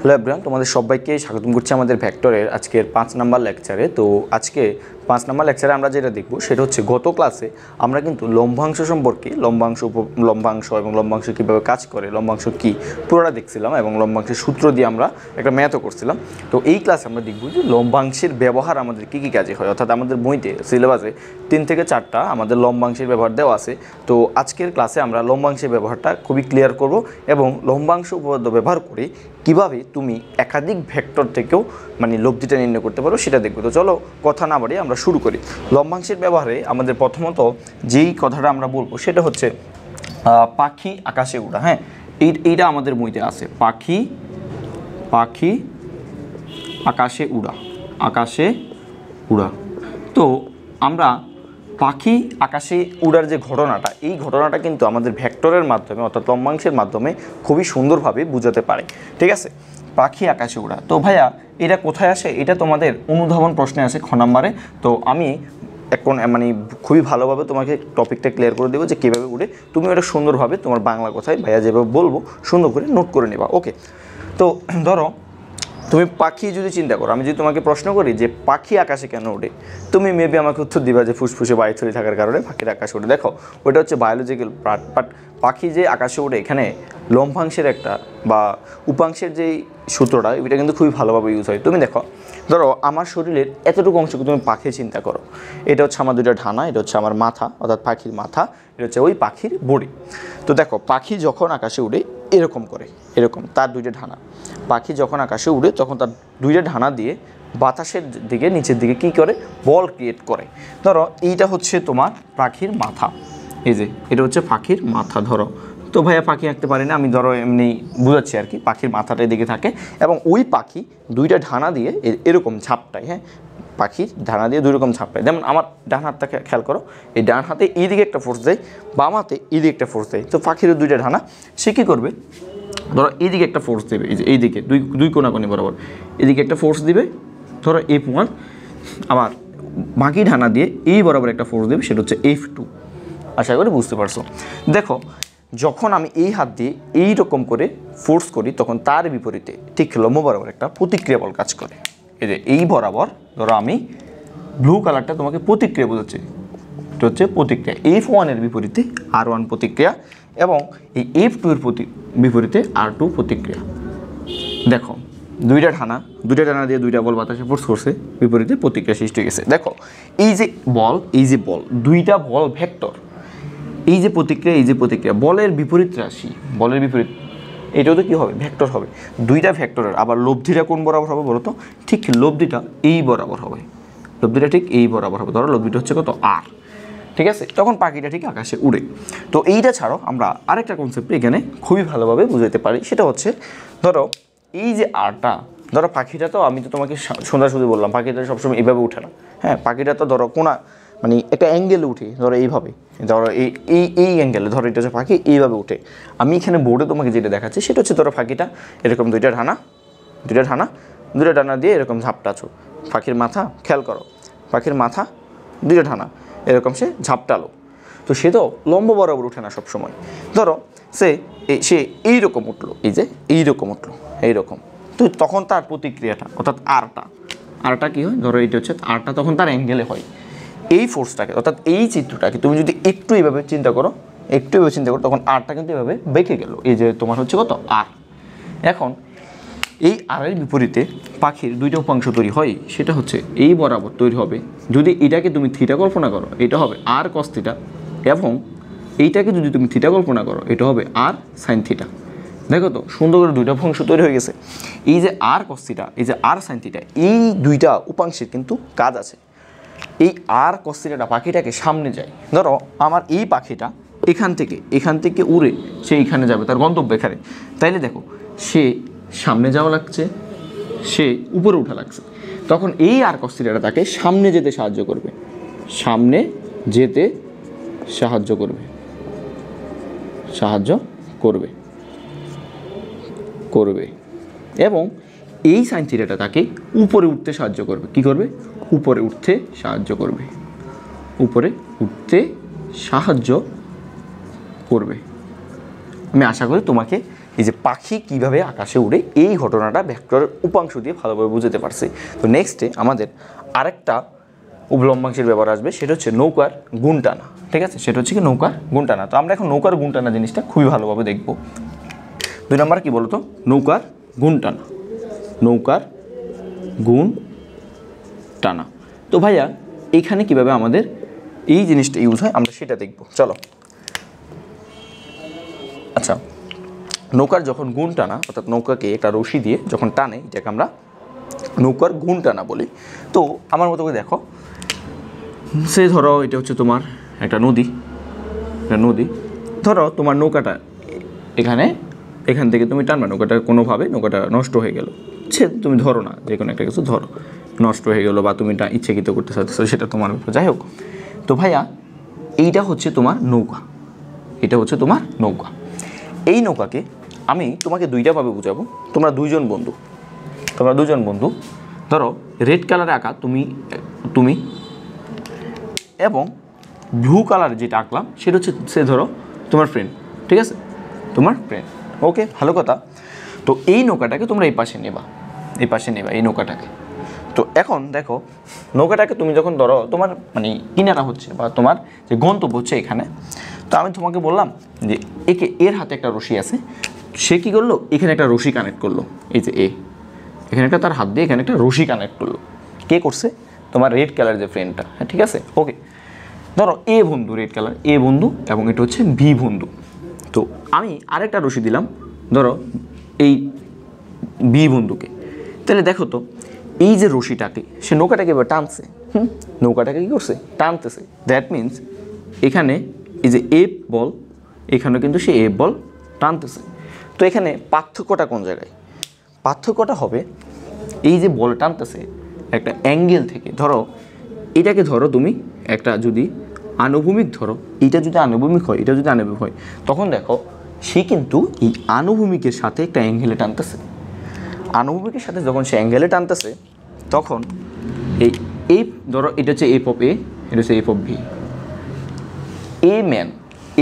Hello everyone, তোমাদের সবাইকে স্বাগতম করছি আমাদের ভেক্টরের আজকের 5 নাম্বার লেকচারে। তো আজকে 5 নাম্বার লেকচারে আমরা যেটা দেখব সেটা হচ্ছে গত ক্লাসে আমরা কিন্তু লম্বাংশ সম্পর্কে লম্বাংশ এবং লম্বাংশ কীভাবে কাজ করে, লম্বাংশ কী পুরোটা দেখছিলাম এবং লম্বাংশের সূত্র দিয়ে আমরা একটা ম্যাথও করছিলাম। তো এই ক্লাসে আমরা দেখব যে লম্বাংশের ব্যবহার আমাদের কী কী কাজে হয়, অর্থাৎ আমাদের বইতে সিলেবাসে 3 থেকে 4টা আমাদের লম্বাংশের ব্যবহার দেওয়া আছে। তো আজকের ক্লাসে আমরা লম্বাংশের ব্যবহারটা খুবই ক্লিয়ার করব এবং লম্বাংশ উপপাদ্য ব্যবহার করে কিভাবে তুমি একাধিক ভেক্টর থেকেও লব্ধিটা নির্ণয় করতে পারো সেটা দেখবো। তো চলো কথা না বাড়িয়ে আমরা শুরু করি। লম্বাংশের ব্যবহারে আমাদের প্রথমত যেই কথাটা আমরা বলবো সেটা হচ্ছে পাখি আকাশে উড়া। হ্যাঁ, এইটা আমাদের বইতে আছে, পাখি আকাশে উড়া। তো আমরা পাখি আকাশে উড়ার যে ঘটনাটা, এই ঘটনাটা কিন্তু আমাদের ভেক্টরের মাধ্যমে অর্থাৎ লম্বাংশের মাধ্যমে খুবই সুন্দরভাবে বোঝাতে পারে। ঠিক আছে, পাখি আকাশে উড়া। তো ভাইয়া এটা কোথায় আসে? এটা তোমাদের অনুধাবন প্রশ্নে আসে খ নাম্বারে। তো আমি এখন খুবই ভালোভাবে তোমাকে টপিকটা ক্লিয়ার করে দেবো যে কীভাবে উড়ে, তুমি ওটা সুন্দরভাবে তোমার বাংলা কথায় ভাইয়া যেভাবে বলবো সুন্দর করে নোট করে নেবা। ওকে, তো ধরো তুমি পাখি যদি চিন্তা করো, আমি যদি তোমাকে প্রশ্ন করি যে পাখি আকাশে কেন ওঠে, তুমি মেবি আমাকে উত্তর দিবা যে ফুসফুসে বায়ু থলি থাকার কারণে পাখির আকাশে ওঠে। দেখো, ওটা হচ্ছে বায়োলজিক্যাল পার্ট, বাট পাখি যে আকাশে ওঠে এখানে লম্বাংশের একটা বা উপাংশের যেই সূত্রটা, এটা কিন্তু খুবই ভালোভাবে ইউজ হয়। তুমি দেখো, ধরো আমার শরীরের এতটুকু অংশকে তুমি পাখি চিন্তা করো, এটা হচ্ছে আমার দুইটা ডানা, এটা হচ্ছে আমার মাথা অর্থাৎ পাখির মাথা, এটা হচ্ছে ওই পাখির বডি। তো দেখো, পাখি যখন আকাশে উড়ে এরকম করে, এরকম তার দুইটা ডানা। পাখি যখন আকাশে উড়ে তখন তার দুইটা ডানা দিয়ে বাতাসের দিকে নিচের দিকে কী করে, বল ক্রিয়েট করে। ধরো এইটা হচ্ছে তোমার পাখির মাথা, এই যে এটা হচ্ছে পাখির মাথা। ধরো, তো ভাইয়া পাখি আঁকতে পারি না আমি, ধরো এমনি বুঝাচ্ছি আর কি, পাখির মাথাটা এদিকে থাকে এবং ওই পাখি দুইটা ডানা দিয়ে এরকম ঝাপটায়। হ্যাঁ, পাখির ডানা দিয়ে দুই রকম ঝাপটায়। যেমন আমার ডান হাতটাকে খেয়াল করো, এই ডান হাতে এইদিকে একটা ফোর্স দেয়, বাম হাতে এইদিকে একটা ফোর্স দেয়। তো পাখিরও দুইটা ডানা, সে কী করবে, ধরো এইদিকে একটা ফোর্স দেবে, এই যে এইদিকে দুই কোনাকোনি বরাবর এদিকে একটা ফোর্স দিবে, ধরো F1, আবার বাকি ডানা দিয়ে এই বরাবর একটা ফোর্স দেবে, সেটা হচ্ছে F2। আশা করি বুঝতে পারছো। দেখো, যখন আমি এই হাত দিয়ে এই রকম করে ফোর্স করি তখন তার বিপরীতে ঠিক লম্ব বরাবর একটা প্রতিক্রিয়া বল কাজ করে। এই যে এই বরাবর, ধরো আমি ব্লু কালারটা তোমাকে প্রতিক্রিয়া বোঝাচ্ছি, এটা হচ্ছে প্রতিক্রিয়া। F1 এর বিপরীতে R1 প্রতিক্রিয়া এবং এই F2 এর বিপরীতে R2 প্রতিক্রিয়া। দেখো, দুইটা ডানা দিয়ে দুইটা বল বাতাসে ফোর্স করছে, বিপরীতে প্রতিক্রিয়া সৃষ্টি হয়ে গেছে। দেখো, এই যে বল দুইটা বল ভেক্টর, এই যে প্রতিক্রিয়া বলের বিপরীত রাশি, বলের বিপরীত, এটাও তো কী হবে, ভেক্টর হবে। দুইটা ভেক্টরের আবার লব্ধিটা কোন বরাবর হবে বলো তো? ঠিক লব্ধিটা এই বরাবর হবে, ধরো লব্ধিটা হচ্ছে কত, আর। ঠিক আছে, তখন পাখিটা ঠিক আকাশে উড়ে। তো এইটা ছাড়াও আমরা আরেকটা কনসেপ্ট এখানে খুবই ভালোভাবে বুঝাতে পারি, সেটা হচ্ছে ধরো এই যে আরটা, ধরো পাখিটা তো আমি তো তোমাকে সোজাসুজি বললাম, পাখিটা সবসময় এইভাবে উঠে না। হ্যাঁ, পাখিটা তো ধরো কোনা একটা অ্যাঙ্গেলে উঠে, ধরো এইভাবে, ধরো এই অ্যাঙ্গেলে, ধরো এটা হচ্ছে পাখি এইভাবে উঠে। আমি এখানে বোর্ডে তোমাকে যেটা দেখাচ্ছি সেটা হচ্ছে ধরো পাখিটা এরকম দুইটা ডানা দিয়ে এরকম ঝাপটাছো, পাখির মাথা খেয়াল করো, পাখির মাথা দুইটা ডানা এরকম সে ঝাপটালো। তো সে তো লম্ব বরাবর উঠে না সবসময়। ধরো সে এইরকম উঠলো, এই যে এইরকম উঠলো, এইরকম। তো তখন তার প্রতিক্রিয়াটা অর্থাৎ আরটা কী হয়, ধরো এইটা হচ্ছে আরটা, তখন তার অ্যাঙ্গেলে হয়। এই ফোর্সটাকে অর্থাৎ এই চিত্রটাকে তুমি যদি একটু এইভাবে চিন্তা করো, তখন আরটা কিন্তু এভাবে বেঁকে গেল, এই যে তোমার হচ্ছে কত, আর। এখন এই আরের বিপরীতে পাখির দুইটা উপাংশ তৈরি হয়, সেটা হচ্ছে এই বরাবর তৈরি হবে। যদি এটাকে তুমি থিটা কল্পনা করো, এটা হবে আর কস থিটা, এবং এইটাকে যদি তুমি থিটা কল্পনা করো, এটা হবে আর সাইন থিটা। দেখো তো সুন্দর করে দুইটা উপাংশ তৈরি হয়ে গেছে। এই যে আর কস থিটা, এই যে আর সাইন থিটা, এই দুইটা উপাংশের কিন্তু কাজ আছে। এই আর কস থিটাটা পাখিটাকে সামনে যায়। ধরো আমার এই পাখিটা এখান থেকে উড়ে সে এখানে যাবে, তার গন্তব্য এখানে। তাইলে দেখো, সে সামনে যাওয়া লাগছে, সে উপরে উঠা লাগছে, তখন এই আর কস থিটাটা তাকে সামনে যেতে সাহায্য করবে এবং এই সাইন থিটাটা তাকে উপরে উঠতে সাহায্য করবে। কি করবে? উপরে উঠতে সাহায্য করবে। আমি আশা করি তোমাকে এই যে পাখি কিভাবে আকাশে উড়ে এই ঘটনাটা ভেক্টরের উপাংশ দিয়ে ভালোভাবে বুঝতে পারছি। তো নেক্সটে আমাদের আরেকটা লম্বাংশের ব্যাপার আসবে, সেটা হচ্ছে নৌকার গুণ টানা। ঠিক আছে, সেটা হচ্ছে কি নৌকার গুণ টানা। তো আমরা এখন নৌকার গুণ টানা জিনিসটা খুবই ভালোভাবে দেখব। 2 নম্বর কি বলতো, নৌকার গুণ টানা। নৌকার গুণ টানা। তো ভাইয়া এইখানে কিভাবে আমাদের এই জিনিসটা ইউজ হয় আমরা সেটা দেখব, চলো। আচ্ছা, নৌকার যখন গুণ টানা, অর্থাৎ নৌকাকে একটা রশি দিয়ে যখন টানে, এটাকে আমরা নৌকার গুণ টানা বলি। তো আমার মতো করে দেখো, সে ধরো এটা হচ্ছে তোমার একটা নদী, ধরো তোমার নৌকাটা এখান থেকে তুমি টানবা, নৌকাটা কোনোভাবে নৌকাটা নষ্ট হয়ে গেল, সে তুমি ধরো না, যে কোনো একটা কিছু ধরো নষ্ট হয়ে গেলো বা তুমি এটা ইচ্ছাকৃত করতে চাচ্ছো, সেটা তোমার উপর, যাই হোক। তো ভাইয়া এইটা হচ্ছে তোমার নৌকা, এটা হচ্ছে তোমার নৌকা। এই নৌকাকে আমি তোমাকে দুইটা ভাবে বুঝাবো। তোমরা দুজন বন্ধু, ধরো রেড কালারে আঁকা তুমি এবং ব্লু কালার যেটা আঁকলাম সেটা হচ্ছে সে ধরো তোমার ফ্রেন্ড, ঠিক আছে, তোমার ফ্রেন্ড। ওকে, ভালো কথা। তো এই নৌকাটাকে তোমরা এই পাশে নেবা এই নৌকাটাকে। তো এখন দেখো, নৌকাটাকে তুমি যখন ধরো তোমার মানে কিনারা হচ্ছে বা তোমার যে গন্তব্য হচ্ছে এখানে, তো আমি তোমাকে বললাম যে এর হাতে একটা রশি আছে, সে কী করলো, এখানে একটা রশি কানেক্ট করলো, এই যে এখানে একটা তার হাত দিয়ে এখানে একটা রশি কানেক্ট করলো। কে করছে, তোমার রেড কালার যে ফ্রেন্ডটা, হ্যাঁ ঠিক আছে। ওকে, ধরো এ বন্ধু, রেড কালার এ বন্ধু, এবং এটা হচ্ছে বি বন্ধু। তো আমি আরেকটা রশি দিলাম ধরো এই বি বন্ধুকে। তাহলে দেখো তো, এই যে রশিটাকে সে নৌকাটাকে এবার টানছে, নৌকাটাকে কী করছে, টানতেছে। দ্যাট মিনস এখানে এই যে এফ বল, এখানে কিন্তু সে এফ বল টানতেছে। তো এখানে পার্থক্যটা কোন জায়গায়, পার্থক্যটা হবে এই যে বল টানতেছে একটা অ্যাঙ্গেল থেকে। ধরো এটাকে ধরো তুমি একটা যদি আনুভূমিক ধরো, এটা যদি আনুভূমিক হয়, এটা যদি আনুভূমিক হয়, তখন দেখো সে কিন্তু এই আনুভূমিকের সাথে একটা অ্যাঙ্গেলে টানতেছে। আনুভূমিকের সাথে যখন সে অ্যাঙ্গেলে টানতেছে, তখন এই ধরো এটা হচ্ছে এফ অফ এ, এটা হচ্ছে এফ অফ বি।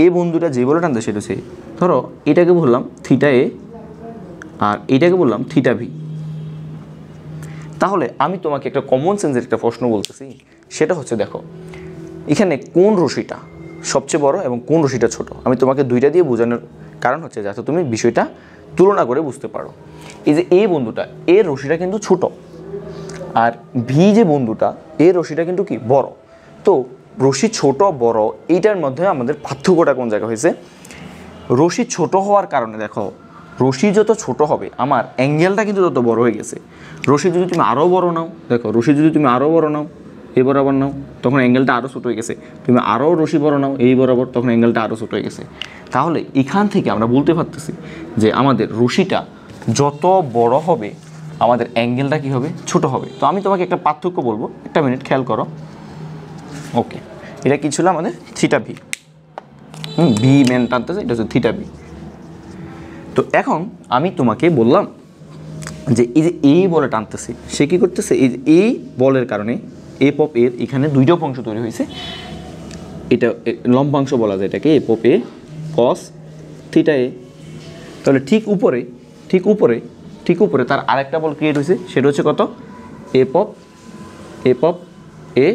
এ বন্ধুটা যে বলে টানতে সেটা হচ্ছে, ধরো এটাকে বললাম থিটা এ আর এটাকে বললাম থিটা ভি। তাহলে আমি তোমাকে একটা কমন সেন্সের একটা প্রশ্ন বলতেছি, সেটা হচ্ছে দেখো এখানে কোন রশিটা সবচেয়ে বড় এবং কোন রশিটা ছোট। আমি তোমাকে দুইটা দিয়ে বোঝানোর কারণ হচ্ছে যাতে তুমি বিষয়টা তুলনা করে বুঝতে পারো। এই যে এ বন্ধুটা, এর রশিটা কিন্তু ছোট, আর ভি যে বন্ধুটা, এর রশিটা কিন্তু কি বড়। তো রশি ছোট বড় এইটার মধ্যে আমাদের পার্থক্যটা কোন জায়গায় হয়েছে, রশি ছোট হওয়ার কারণে দেখো রশি যত ছোট হবে আমার অ্যাঙ্গেলটা কিন্তু তত বড় হয়ে গেছে। রশি যদি তুমি আরও বড় নাও, দেখো রশি যদি তুমি আরও বড় নাও, এই বরাবর নাও, তখন অ্যাঙ্গেলটা আরও ছোটো হয়ে গেছে। তুমি আরও রশি বড় নাও এই বরাবর, তখন অ্যাঙ্গেলটা আরও ছোটো হয়ে গেছে। তাহলে এখান থেকে আমরা বলতে পারতেছি যে আমাদের রশিটা যত বড় হবে আমাদের অ্যাঙ্গেলটা কী হবে, ছোট হবে। তো আমি তোমাকে একটা পার্থক্য বলবো, একটা মিনিট খেয়াল করো। ওকে, এটা কী ছিল আমাদের থিটা ভি, ভি মেন টানতেছে, এটা হচ্ছে থিটা ভি। তো এখন আমি তোমাকে বললাম যে এই যে এই বলে টানতেছে, সে কী করতেছে, এই বলের কারণে এফ অফ এর এখানে দুইটা অংশ তৈরি হয়েছে। এটা লম্বাংশ বলা যায় এটাকে, F of A cos theta এ। তাহলে ঠিক উপরে তার আরেকটা বল ক্রিয়েট হয়েছে, সেটা হচ্ছে কত, এফ অফ এ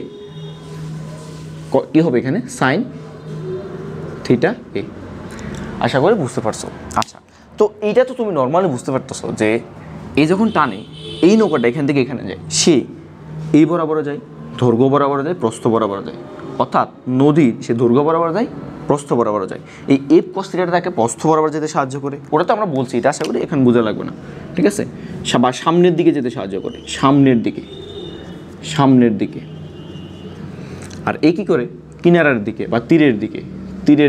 কী হবে এখানে সাইন থিটা এ। আশা করি বুঝতে পারছো। আচ্ছা, তো এইটা তো তুমি নর্মালি বুঝতে পারতেছো যে এই যখন টানে এই নৌকাটা এখান থেকে এখানে যায়, সে এই বরাবর যায়, দৈর্ঘ্য বরাবর যায়, প্রস্থ বরাবর যায়। অর্থাৎ নদীর সে দৈর্ঘ্য বরাবর যায়, প্রস্থ বরাবর যায়। এই এফ কস থিটাটা তাকে প্রস্থ বরাবর যেতে সাহায্য করে। ওটা তো আমরা বলছি, এটা আশা করি এখানে বোঝা লাগবে না, ঠিক আছে। বা সামনের দিকে যেতে সাহায্য করে, সামনের দিকে। আর এ কী করে, কিনারার দিকে বা তীরের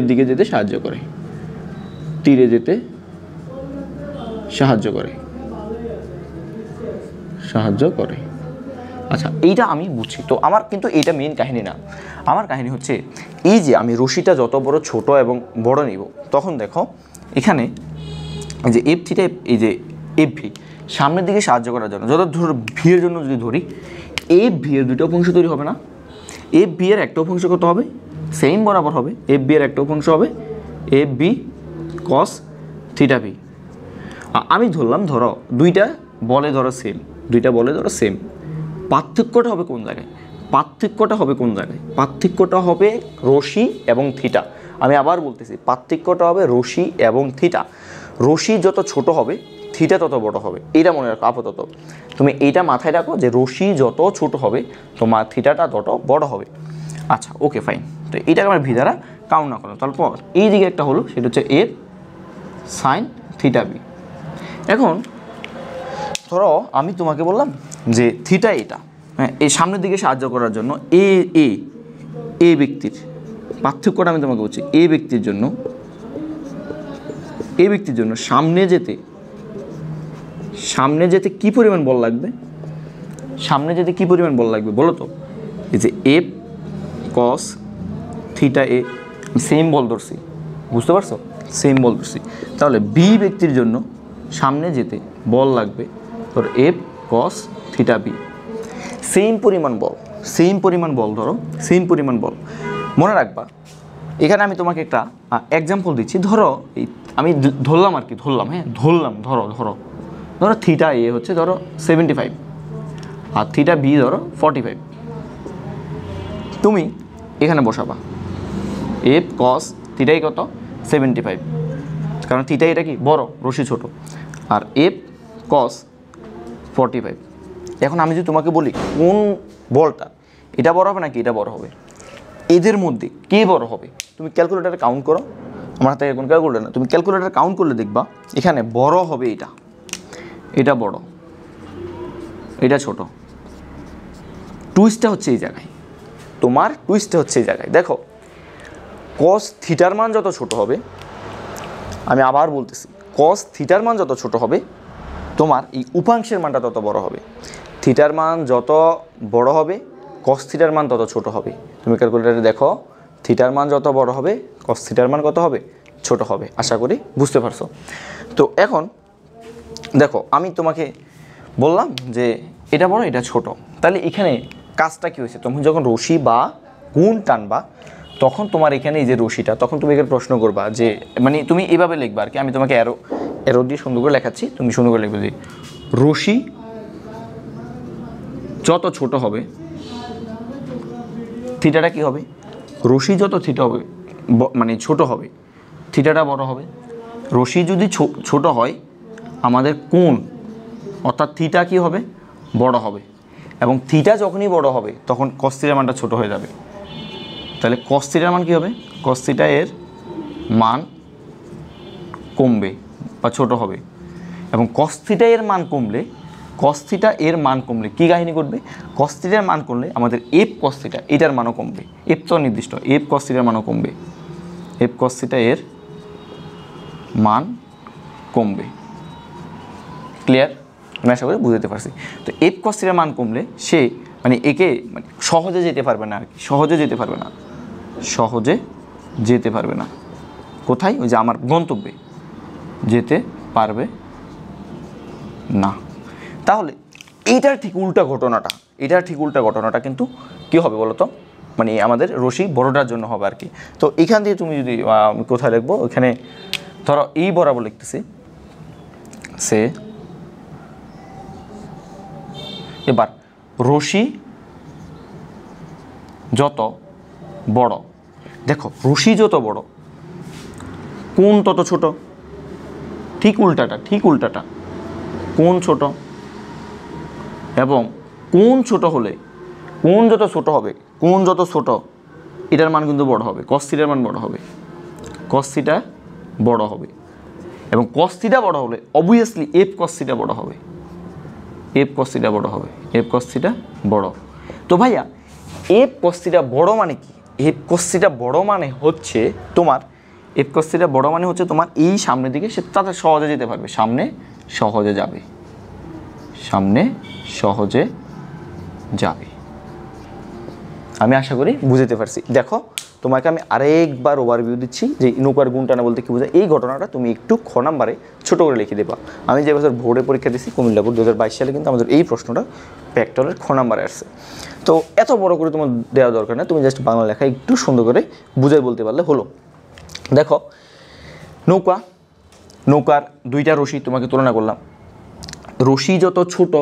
দিকে যেতে সাহায্য করে, তীরে যেতে সাহায্য করে। আচ্ছা, এইটা আমি বুঝছি। তো আমার কিন্তু এইটা মেইন কাহিনী না। আমার কাহিনী হচ্ছে এই যে আমি রশিটা যত বড় ছোট এবং বড় নিব, তখন দেখো এখানে যে এফ থিটা, এই যে এফ ভি সামনের দিকে সাহায্য করার জন্য, যত ধরো ভি এর জন্য যদি ধরি, এফ ভি এর দুটো অংশ তৈরি হবে না। এফ বি এর একটা অংশ কত হবে, সেম বরাবর হবে। এফ বি এর একটা অংশ হবে F B cos theta V, আমি ধরলাম, ধরো দুইটা বলে ধরো সেম, দুইটা বলে ধরো সেম, পার্থক্যটা হবে কোন জায়গায়? পার্থক্যটা হবে কোন জায়গায়? পার্থক্যটা হবে রশি এবং থিটা। আমি আবার বলতেছি, পার্থক্যটা হবে রশি এবং থিটা। রশি যত ছোট হবে থিটা তত বড় হবে, এইটা মনে রাখো আপাতত। তুমি এইটা মাথায় রাখো যে রশি যত ছোট হবে তোমার থিটাটা তত বড় হবে। আচ্ছা ওকে ফাইন। তো এইটাকে আমরা ভি দ্বারা কাউন্ট না করলাম, তারপর এই দিকে একটা হলো, সেটা হচ্ছে এফ সাইন থিটা বি। এখন ধরো আমি তোমাকে বললাম যে থিটা এটা, হ্যাঁ, এই সামনের দিকে সাহায্য করার জন্য এ এ এ ব্যক্তির পার্থক্যটা আমি তোমাকে বলছি, এ ব্যক্তির জন্য সামনে যেতে কি পরিমাণ বল লাগবে? সামনে যেতে কি পরিমাণ বল লাগবে বলো তো? এই যে এফ কস থিটা এ, সেম বল ধরছি, বুঝতে পারছো? সেম বল ধরছি। তাহলে বি ব্যক্তির জন্য সামনে যেতে বল লাগবে ধরো F cos theta B, same পরিমাণ বল ধরো, সেম পরিমাণ বল। মনে রাখবা এখানে আমি তোমাকে একটা এক্সাম্পল দিচ্ছি। ধরো এই আমি ধরলাম আর কি, ধরো থিটা এ হচ্ছে ধরো 75 আর থিটা বি ধরো 45। তুমি এখানে বসাবা এফ কস থিটাই কত 75, কারণ থিটা এটা কি বড়, রশি ছোট, আর এফ কস 45। এখন আমি যদি তোমাকে বলি কোন বলটা এটা বড় হবে নাকি এটা বড় হবে, এদের মধ্যে কে বড় হবে? তুমি ক্যালকুলেটারে কাউন্ট করো, আমার হাতে এখন ক্যালকুলেটার না, তুমি ক্যালকুলেটারে কাউন্ট করলে দেখবা এখানে বড় হবে এটা বড়, এটা ছোট। টুইস্টটা হচ্ছে এই জায়গায়, তোমার টুইস্টটা হচ্ছে এই জায়গায়। দেখো কস থিটার মান যত ছোট হবে, আমি আবার বলতেছি, কস থিটার মান যত ছোট হবে তোমার এই উপাংশের মানটা তত বড় হবে। থিটার মান যত বড় হবে কস থিটার মান তত ছোট হবে। তুমি ক্যালকুলেটারে দেখো, থিটার মান যত বড় হবে কস থিটার মান কত হবে? ছোট হবে। আশা করি বুঝতে পারছো। তো এখন দেখো আমি তোমাকে বললাম যে এটা বড় এটা ছোট, তাহলে এখানে কাজটা কী হয়েছে? তুমি যখন রশি বা গুণ টানবা তখন তোমার এখানে এই যে রশিটা, তখন তুমি এখানে প্রশ্ন করবা যে মানে তুমি এইভাবে লিখবা আর কি, আমি তোমাকে অ্যারো দিয়ে সুন্দর করে লেখাচ্ছি, তুমি সুন্দর করে লিখবে যে রশি যত ছোট হবে থিটাটা কি হবে? রশি যত থিটা হবে মানে ছোট হবে থিটাটা বড় হবে। রশি যদি ছোট হয় আমাদের কোণ অর্থাৎ থিটা কি হবে? বড় হবে। এবং থিটা যখনই বড় হবে তখন কস থিটার মানটা ছোট হয়ে যাবে। তাহলে কস থিটার মান কী হবে? কস থিটা এর মান কমবে বা ছোট হবে। এবং কস থিটা এর মান কমলে কী কাহিনী ঘটবে? কস থিটার মান কমলে আমাদের এফ কস থিটা এটার মানও কমবে। এফ তো নির্দিষ্ট, এফ কস থিটার মানও কমবে। এফ কস থিটা এর মান কমবে। ক্লিয়ার? আমি আশা করি বুঝতে পারছি। তো এফ কস থিটার মান কমলে সে মানে একে মানে সহজে যেতে পারবে না আর কি, সহজে যেতে পারবে না। কোথায়? ওই যে আমার গন্তব্যে যেতে পারবে না। তাহলে এটার ঠিক উল্টা ঘটনাটা কিন্তু কী হবে বলো তো? মানে আমাদের রশি বড়টার জন্য হবে আর কি। তো এখান দিয়ে তুমি যদি কোথায় লিখবো, ওইখানে ধরো এই বরাবর লিখতেছি সে, এবার রশি যত বড়, দেখো রশি যত বড় কোণ তত ছোট, ঠিক উল্টাটা কোণ ছোট, এবং কোণ ছোট হলে কোণ যত ছোট এটার মান কিন্তু বড় হবে, কস থিটার মান বড় হবে, কস থিটা বড় হবে। এবং কস থিটা বড় হলে অবভিয়াসলি এফ কস থিটা বড় হবে, এফ কস থিটা বড়। তো ভাইয়া এফ কস থিটা বড় মানে কি? এফ কস থিটা বড় মানে হচ্ছে তোমার এই সামনের দিকে সে তাতে সহজে যেতে পারবে, সামনে সহজে যাবে। আমি আশা করি বুঝতে পারছি। দেখো তোমাকে আমি আরেকবার ওভারভিউ দিচ্ছি যে নৌকার গুণ টানা বলতে কী বোঝায়। এই ঘটনাটা তুমি একটু খ নাম্বারে ছোটো করে লিখে দেবা। আমি যে বছর বোর্ডে পরীক্ষা দিচ্ছি কুমিল্লা বোর্ড 2022 সালে, কিন্তু আমাদের এই প্রশ্নটা ভেক্টরের খ নাম্বারে আসছে। তো এত বড় করে তোমার দেওয়া দরকার না, তুমি জাস্ট বাংলা লেখা একটু সুন্দর করে বুঝাই বলতে পারলে হলো। দেখো নৌকা নৌকার দুইটা রশি তোমাকে তুলনা করলাম, রশি যত ছোট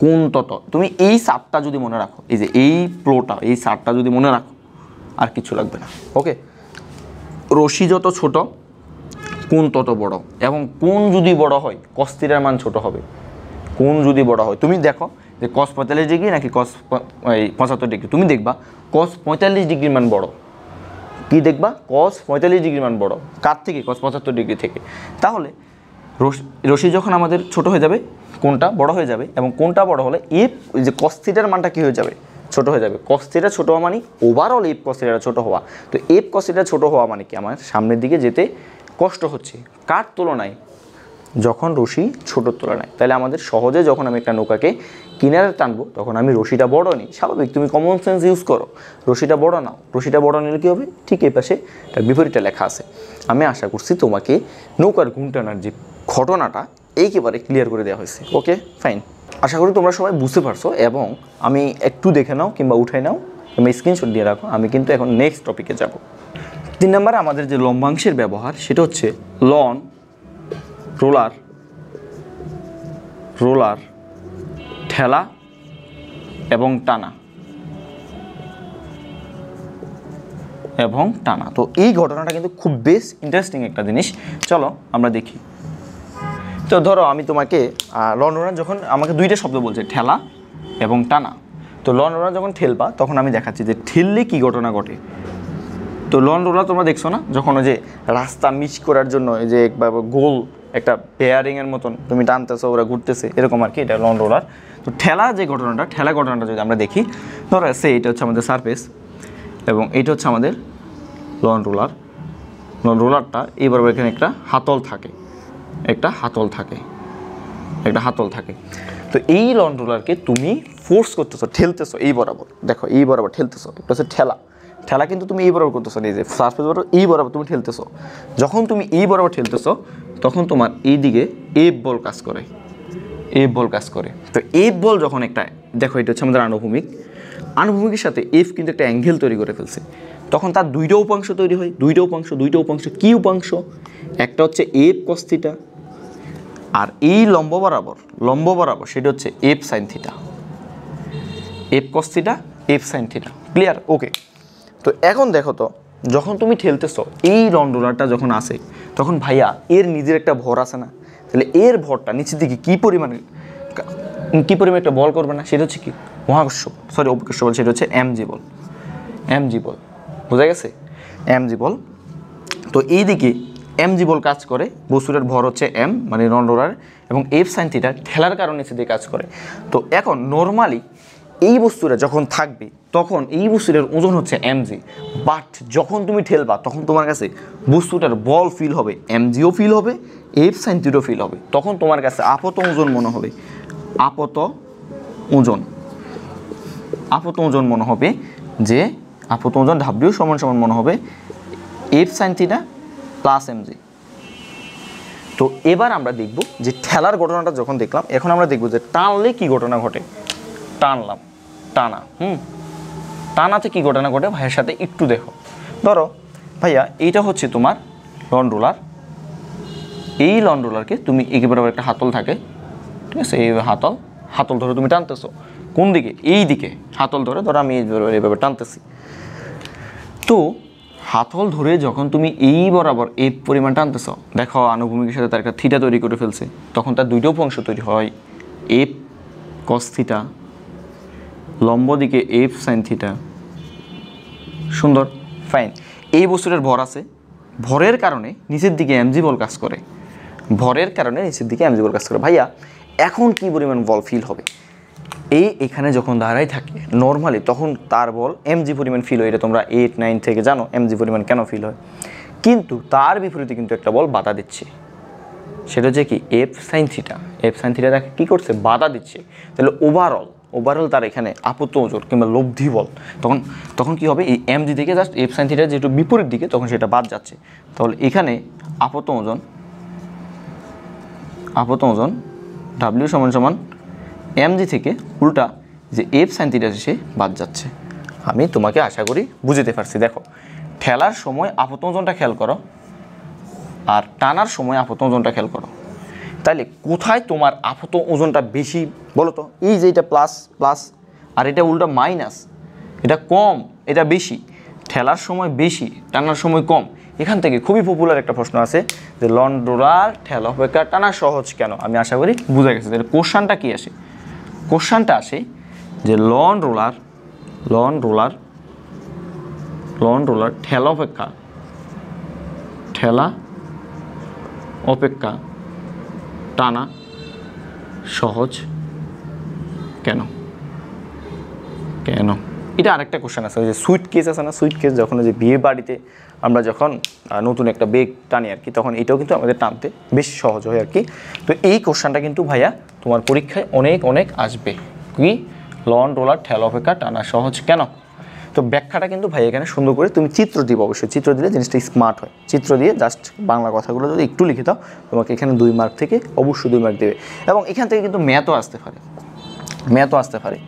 কোণ তত, তুমি এই সারটা যদি মনে রাখো, এই যে এই প্লোটা, এই সারটা যদি মনে রাখো, আর কিছু লাগবে না। ওকে, রশি যত ছোট কোণ তত বড়, এবং কোণ যদি বড় হয় cos থিটার মান ছোট হবে। কোণ যদি বড় হয়, তুমি দেখো যে cos 45 ডিগ্রি নাকি cos 75 ডিগ্রি, তুমি দেখবা cos 45 ডিগ্রির মান বড়। কি দেখবা? cos 45 ডিগ্রির মান বড়। কার থেকে? cos 75 ডিগ্রি থেকে। তাহলে রশি যখন আমাদের ছোট হয়ে যাবে, কোণটা বড় হয়ে যাবে, এবং কোণটা বড় হলে এফ যে cos থিটার মানটা কী হয়ে যাবে? ছোট হয়ে যাবে। cos থিটা ছোট হওয়া মানে ওভারঅল এফ cos থিটা ছোট হওয়া। তো এফ cos থিটা ছোট হওয়া মানে কি? আমার সামনের দিকে যেতে কষ্ট হচ্ছে। কার তুলনায়? যখন রশি ছোটোর তুলনায়। তাহলে আমাদের সহজে যখন আমি একটা নৌকাকে কিনারে টানবো, তখন আমি রশিটা বড় নিই। স্বাভাবিক, তুমি কমন সেন্স ইউজ করো, রশিটা বড় নাও। রশিটা বড় নিলে কী হবে? ঠিক এই পাশে তার বিপরীতটা লেখা আছে। আমি আশা করছি তোমাকে নৌকার গুণ টানার যে ঘটনাটা একেবারে ক্লিয়ার করে দেওয়া হয়েছে। ওকে, ফাইন। আশা করি তোমরা সবাই বুঝতে পারছো, এবং আমি একটু দেখে নাও কিংবা উঠাই নাও কিংবা স্ক্রিনশট দিয়ে রাখো। আমি কিন্তু এখন নেক্সট টপিকে যাব। 3 নম্বরে আমাদের যে লম্বাংশের ব্যবহার, সেটা হচ্ছে লন, রোলার, ঠেলা এবং টানা। তো এই ঘটনাটা কিন্তু খুব বেশ ইন্টারেস্টিং একটা জিনিস। চলো আমরা দেখি। তো ধরো আমি তোমাকে লন রোলার, যখন আমাকে দুইটা শব্দ বলছে, ঠেলা এবং টানা। তো লন রোলার যখন ঠেলবা, তখন আমি দেখাচ্ছি যে ঠেললে কী ঘটনা ঘটে। তো লন রোলার তোমরা দেখছো না, যখন ওই যে রাস্তা মিস করার জন্য এই যে গোল একটা বেয়ারিংয়ের মতন তুমি টানতেছো, ওরা ঘুরতেছে, এরকম আর কি, এটা লন রোলার। তো ঠেলা ঘটনাটা যদি আমরা দেখি, ধরো এটা হচ্ছে আমাদের সারফেস, এবং এটা হচ্ছে আমাদের লন রোলারটা। এইবার এখানে একটা হাতল থাকে। তো এই লন রোলারকে তুমি ফোর্স করতেছো, ঠেলতেছো এই বরাবর। দেখো এই বরাবর ঠেলতেছো, এটা হচ্ছে ঠেলা কিন্তু তুমি এই বরাবর করতেছো, এই যে সারফেস বরাবর এই বরাবর তুমি ঠেলতেছো। যখন তুমি এই বরাবর ঠেলতেছো, তখন তোমার এই দিকে এফ বল কাজ করে। তো এফ বল যখন একটা, দেখো এটা হচ্ছে আমাদের আনুভূমিকের সাথে এফ কিন্তু একটা অ্যাঙ্গেল তৈরি করে ফেলছে। তখন তার দুইটা উপাংশ তৈরি হয়, দুইটা উপাংশ। কি উপাংশ? একটা হচ্ছে এফ cos থিটা, আর এই লম্ব বরাবর সেটা হচ্ছে F sin theta. F cos theta, F sin theta. Clear? Okay. তো এখন দেখো তো, যখন তুমি ঠেলতেছো, এই লন রোলারটা যখন আসে, তখন ভাইয়া এর নিজের একটা ভর আছে না? তাহলে এর ভরটা নিচের দিকে কী পরিমাণে একটা বল করবে না? সেটা হচ্ছে কি? অভিকর্ষ বল। সেটা হচ্ছে এমজি বল। বোঝা গেছে? এমজি বল। তো এই দিকে এমজি বল কাজ করে, বস্তুটার ভর হচ্ছে এম, মানে লন রোলার, এবং এফ sin থিটা ঠেলার কারণে নিচে দিয়ে কাজ করে। তো এখন নর্মালি এই বস্তুটা যখন থাকবে, তখন এই বস্তুটার ওজন হচ্ছে এমজি। বাট যখন তুমি ঠেলবা, তখন তোমার কাছে বস্তুটার বল ফিল হবে, এমজিও ফিল হবে, এফ sin থিটাও ফিল হবে। তখন তোমার কাছে আপত ওজন মনে হবে, যে আপত ওজন ডাব্লিউ সমান মনে হবে F sin theta plus MG. তো এবার আমরা দেখব যে ঠেলার ঘটনাটা যখন দেখলাম, এখন আমরা দেখব যে টানলে কি ঘটনা ঘটে। টানাতে কি ঘটনা ঘটে ভাইয়ের সাথে একটু দেখো। ধরো ভাইয়া এইটা হচ্ছে তোমার লন রোলার। এই লন রোলারকে তুমি একেবারে একটা হাতল থাকে, ঠিক আছে? এই হাতল ধরে তুমি টানতেছো কোন দিকে? এই দিকে হাতল ধরে, ধরো আমি এইভাবে টানতেছি। তো হাতল ধরে যখন তুমি এই বরাবর এই পরিমাণ টানতেছো, দেখো আনুভূমিকের সাথে তার একটা থিটা তৈরি করে ফেলছে। তখন তার দুইটা উপাংশ তৈরি হয়, এফ cos থিটা, লম্ব দিকে এফ sin থিটা। সুন্দর, ফাইন। এই বস্তুটার ভর আছে, ভরের কারণে নিচের দিকে এমজি বল কাজ করে। ভাইয়া এখন কি পরিমাণ বল ফিল হবে? এখানে যখন দাঁড়াই থাকে নর্মালি, তখন তার বল এমজি পরিমাণ ফিল হয়। এটা তোমরা 8, 9 থেকে জানো এমজি পরিমাণ কেন ফিল হয়। কিন্তু তার বিপরীতে কিন্তু একটা বল বাধা দিচ্ছে, সেটা হচ্ছে কি? F sin theta. তাকে কী করছে? বাধা দিচ্ছে। তাহলে ওভারঅল তার এখানে আপত্ত ওজন কিংবা লব্ধি বল, তখন কি হবে? এই এমজি থেকে জাস্ট এফ sin থিটা যেহেতু বিপরীত দিকে, তখন সেটা বাদ যাচ্ছে। তাহলে এখানে আপত্ত ওজন ডাব্লিউ সমান এমজি থেকে উল্টা যে এফ sin থিটা সে বাদ যাচ্ছে। আমি তোমাকে আশা করি বুঝতে পারছি। দেখো ঠেলার সময় আপত্ত ওজনটা খেয়াল করো, আর টানার সময় আপাত ওজনটা খেয়াল করো। তাইলে কোথায় তোমার আপাত ওজনটা বেশি বলো তো? এই যে এটা প্লাস প্লাস আর এটা উল্টা মাইনাস, এটা কম এটা বেশি, ঠেলার সময় বেশি টানার সময় কম। এখান থেকে খুবই পপুলার একটা প্রশ্ন আছে যে লন রোলার ঠেলা অপেক্ষা টানা সহজ কেন? আমি আশা করি বুঝা গেছে। তাহলে কোশ্চানটা কী আসে? কোশ্চানটা আসে যে লন রোলার ঠেলা অপেক্ষা টানা সহজ কেন? এটা আরেকটা কোশ্চেন আছে, ওই যে সুইট কেস আছে না, সুইট কেস যখন যে বিয়ে বাড়িতে আমরা যখন নতুন একটা বেগ টানি আর কি, তখন এটাও কিন্তু আমাদের টানতে বেশ সহজ হয় আর কি। তো এই কোশ্চেনটা কিন্তু ভাইয়া তোমার পরীক্ষায় অনেক আসবে, কি লন রোলার ঠেলা অপেক্ষা টানা সহজ কেন? তো ব্যাখ্যাটা কিন্তু ভাই এখানে সুন্দর করে তুমি চিত্র দিবে, অবশ্যই চিত্র দিলে জিনিসটা স্মার্ট হয়। চিত্র দিয়ে জাস্ট বাংলা কথাগুলো যদি একটু লিখে দাও, তোমাকে এখানে 2 মার্ক থেকে অবশ্যই 2 মার্ক দেবে। এবং এখান থেকে কিন্তু ম্যাথও আসতে পারে।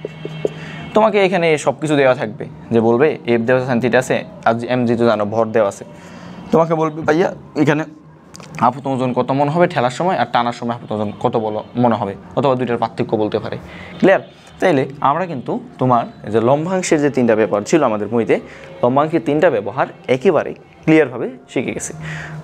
তোমাকে এখানে সব কিছু দেওয়া থাকবে, যে বলবে এফ দেওয়া আছে, থিটা আছে, আর এম জি তো জানো ভর দেওয়া আছে। তোমাকে বলবে ভাইয়া এখানে আপাত ওজন কত মনে হবে ঠেলার সময়, আর টানার সময় আপাত ওজন কত মনে হবে, অথবা দুইটার পার্থক্য বলতে পারে। ক্লিয়ার? তাইলে আমরা কিন্তু তোমার যে লম্বাংশের যে 3টা ব্যাপার ছিল আমাদের বইতে, লম্বাংশের 3টা ব্যবহার একেবারে ক্লিয়ারভাবে শিখে গেছি।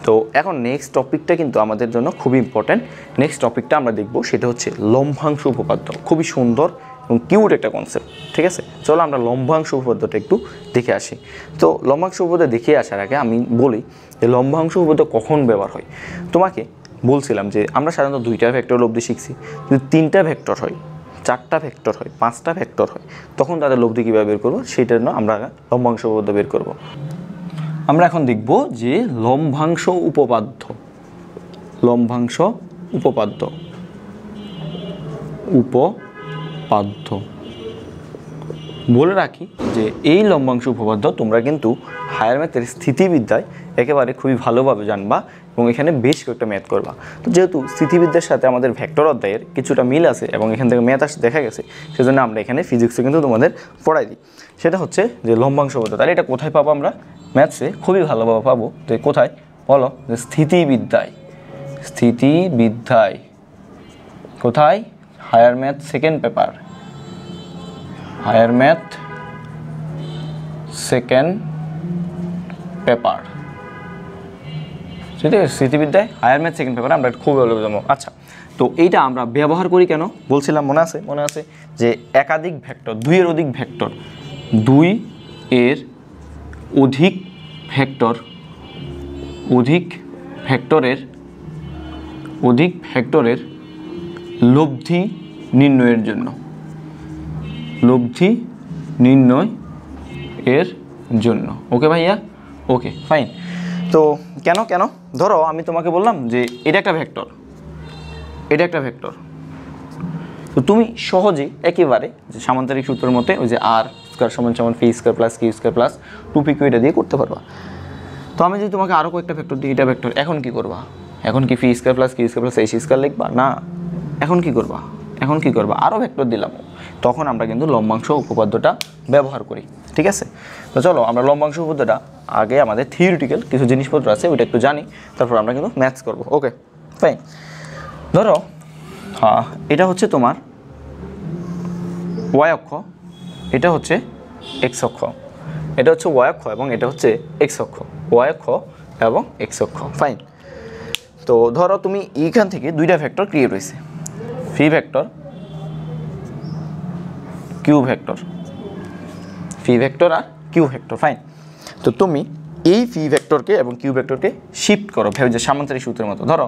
তো এখন নেক্সট টপিকটা কিন্তু আমাদের জন্য খুবই ইম্পর্ট্যান্ট। নেক্সট টপিকটা আমরা দেখব, সেটা হচ্ছে লম্বাংশ উপপাদ্য। খুবই সুন্দর এবং কিউট একটা কনসেপ্ট, ঠিক আছে? চলো আমরা লম্বাংশ উপপাদ্যটা একটু দেখে আসি। তো লম্বাংশ উপপাদ্য দেখে আসার আগে আমি বলি যে লম্বাংশ উপপাদ্য কখন ব্যবহার হয়। তোমাকে বলছিলাম যে আমরা সাধারণত 2টা ভেক্টর লব্ধি শিখছি। যদি 3টা ভেক্টর হয়, 4টা ভেক্টর হয়, 5টা ভেক্টর হয়, তখন তাদের লব্ধি কীভাবে বের করবো, সেটার জন্য আমরা লম্বাংশ উপপাদ্য বের করব। আমরা এখন দেখব যে লম্বাংশ উপপাদ্য বলে রাখি যে এই লম্বাংশ উপপাদ্য তোমরা কিন্তু হায়ার ম্যাথের স্থিতিবিদ্যায় একেবারে খুবই ভালোভাবে জানবা এবং এখানে বেশ কয়েকটা ম্যাথ করবা। তো যেহেতু স্থিতিবিদ্যার সাথে আমাদের ভেক্টর অধ্যায়ের কিছুটা মিল আছে এবং এখান থেকে ম্যাথ দেখা গেছে, সেজন্য আমরা এখানে ফিজিক্সে কিন্তু তোমাদের পড়াই দিই। সেটা হচ্ছে যে লম্বাংশ উপপাদ্য। তাহলে এটা কোথায় পাবো আমরা? ম্যাথসে খুবই ভালোভাবে পাবো। যে কোথায় বলো? যে স্থিতিবিদ্যায়। কোথায়? হায়ার ম্যাথ সেকেন্ড পেপার, ঠিক আছে? স্থিতিবিদ্যায় হায়ার ম্যাথ সেকেন্ড পেপার আমরা খুব ভালো জানবো। আচ্ছা, তো এইটা আমরা ব্যবহার করি কেন বলছিলাম, মনে আছে যে একাধিক ভেক্টর, 2 এর অধিক ভেক্টর, 2 এর অধিক ভেক্টরের লব্ধি নির্ণয়ের জন্য। ওকে ভাইয়া? Okay fine. তো কেন ধরো আমি তোমাকে বললাম যে এটা একটা ভেক্টর, তো তুমি সহজেই একেবারে যে সামান্তরিক সূত্রের মতে ওই যে আর স্কয়ার সমান P square plus Q square plus 2pq এটা দিয়ে করতে পারবা। তো আমি যদি তোমাকে আরও কয়েকটা ভেক্টর দিই, এটা ভেক্টর, এখন কি করবা? এখন কি P square plus Q square plus H square লিখবা? না, এখন কি করবা? আরও ভেক্টর দিলাম, তখন আমরা কিন্তু লম্বাংশ উপপাদ্যটা ব্যবহার করি, ঠিক আছে? তো চলো আমরা লম্বাংশ উপপাদ্যটা আগে আমাদের থিওরিটিক্যাল কিছু জিনিসপত্র আছে ওইটা একটু জানি, তারপর আমরা কিন্তু ম্যাথস করব। Okay fine. ধরো এটা হচ্ছে তোমার ওয়াই অক্ষ, এটা হচ্ছে এক্স অক্ষ, এটা হচ্ছে ওয়াই অক্ষ এবং এটা হচ্ছে এক্স অক্ষ, ওয়াই অক্ষ এবং এক্স অক্ষ। ফাইন। তো ধরো তুমি এইখান থেকে 2টা ভেক্টর ক্রিয়েট হয়েছে, পি ভেক্টর, কিউ ভেক্টর, আর কিউ ভেক্টর। ফাইন। তো তুমি এই পি ভেক্টরকে এবং কিউ ভেক্টরকে শিফট করো ভেবে, যে সামান্তরিক সূত্রের মতো। ধরো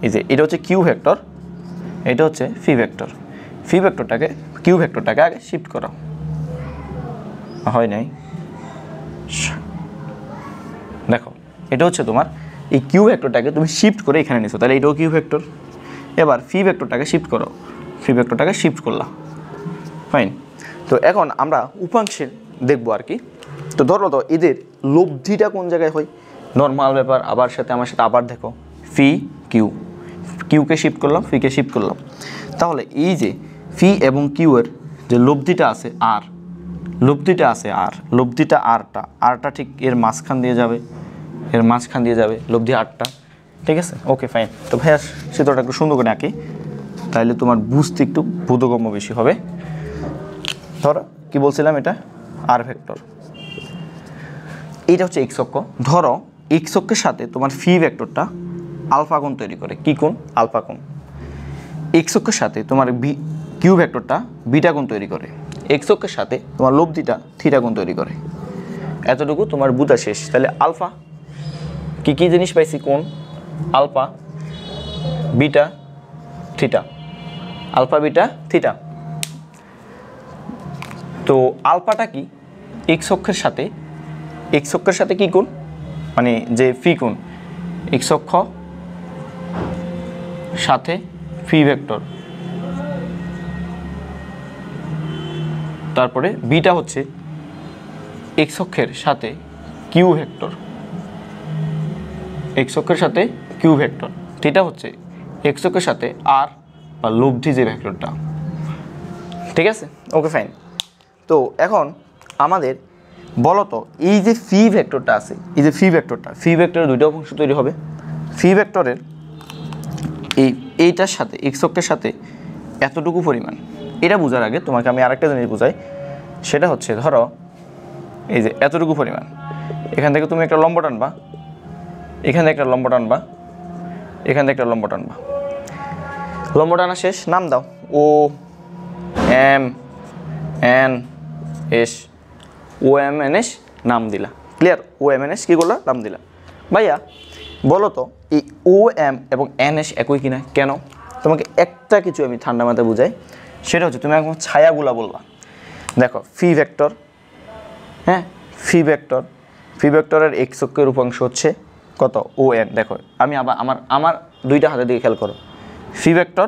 এই যে এটা হচ্ছে কিউ ভেক্টর, এটা হচ্ছে পি ভেক্টর, কিউ ভেক্টরটাকে আগে শিফট করো। হয় নাই? দেখো এটা হচ্ছে তোমার এই কিউ ভেক্টরটাকে তুমি শিফট করে এখানে নিছো, তাহলে এটাও কিউ ভেক্টর। এবার পি ভেক্টরটাকে শিফট করো, শিফট করলা। ফাইন। তো এখন আমরা উপাংশের দেখবো আর কি। তো ধরো তো এদের লব্ধিটা কোন জায়গায় হয়, নর্মাল ব্যাপার। আমার সাথে আবার দেখো, ফি কিউকে শিফট করলাম, ফিকে শিফট করলাম। তাহলে এই যে ফি এবং কিউ এর যে লব্ধিটা আছে আর, লব্ধিটা আরটা ঠিক এর মাঝখান দিয়ে যাবে, লব্ধি আরটা। ঠিক আছে, ওকে ফাইন। তো ভাইয়া চিত্রটা একটু সুন্দর করে আঁকি, তাহলে তোমার বুঝতে একটু বোধগম্য বেশি হবে। ধরো কি বলছিলাম, এটা আর ভেক্টর, এইটা হচ্ছে এক্স অক্ষ। ধরো এক্স অক্ষের সাথে তোমার ফি ভেক্টরটা আলফা কোণ তৈরি করে। কি কোণ? আলফা কোণ। এক্স অক্ষের সাথে তোমার কিউ ভেক্টরটা বিটা কোণ তৈরি করে। এক্স অক্ষের সাথে তোমার লব্ধিটা থিটা কোণ তৈরি করে। এতটুকু তোমার বুঝা শেষ। তাহলে আলফা কি কি জিনিস পাইছি? কোণ, alpha, beta, theta. Alpha, beta, theta. তো আলফাটা কি? এক্স অক্ষের সাথে কি কোণ, মানে যে ফি কোণ, এক্স অক্ষ সাথে ফি ভেক্টর। তারপরে বিটা হচ্ছে এক্স অক্ষের সাথে কিউ ভেক্টর, এক্স অক্ষের সাথে কিউ ভেক্টর। থিটা হচ্ছে এক্স অক্ষের সাথে আর বা লব্ধি যে ভেক্টরটা। ঠিক আছে, ওকে ফাইন। তো এখন আমাদের বলো তো, এই যে ফি ভেক্টরটা আছে, এই যে ফি ভেক্টরের দুইটা অংশ তৈরি হবে। ফি ভেক্টরের এইটার সাথে এক্স অক্ষের সাথে এতটুকু পরিমাণ। এটা বোঝার আগে তোমাকে আমি আরেকটা জিনিস বোঝাই, সেটা হচ্ছে ধরো এই যে এতটুকু পরিমাণ, এখান থেকে তুমি একটা লম্ব টানবা, এখান থেকে একটা লম্ব টানবা, এখান থেকে একটা লম্ব টানবা। লম্ব টানা শেষ, নাম দাও। ও এম এন এস, ও এম এন এস নাম দিলা। ক্লিয়ার? ও এম এন এস কী করলা? নাম দিলা। ভাইয়া বলো তো, এই ও এম এবং এন এস একই কিনা? কেন? তোমাকে একটা কিছু আমি ঠান্ডা মাথায় বুঝাই, সেটা হচ্ছে তুমি এখন ছায়াগুলা বলবা। দেখো ফি ভেক্টর, হ্যাঁ ফি ভেক্টরের এক্স অক্ষের উপাংশ হচ্ছে কত? O N. দেখো আমি আবার আমার দুইটা হাতের দিকে খেয়াল করো। ফি ভেক্টর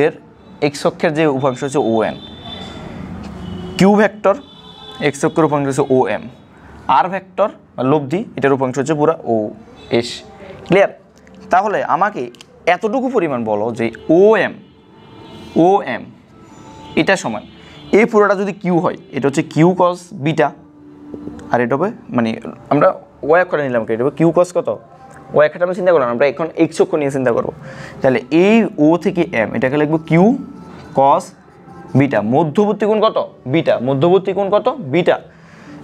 এর এক্স অক্ষের যে উপাংশ হচ্ছে O N, Q vector X অক্ষের উপাংশ হচ্ছে ও এম, আর ভেক্টর লব্ধি এটার উপাংশ হচ্ছে পুরা ও এস। ক্লিয়ার? তাহলে আমাকে এতটুকু পরিমাণ বলো যে ও এম এটা সমান, এই পুরোটা যদি কিউ হয়, এটা হচ্ছে কিউ কস বিটা, আর এটা হবে মানে আমরা ওয়াই অক্ষরে নিলাম, এটা হবে কিউ কস কত? ওয়াই অক্ষরটা আমরা চিন্তা করলাম, আমরা এখন এক্স অক্ষ নিয়ে চিন্তা করবো। তাহলে এই ও থেকে এম এটাকে লিখবো কিউ কস বিটা। মধ্যবর্তী কোণ কত? বিটা। মধ্যবর্তী কোণ কত? বিটা।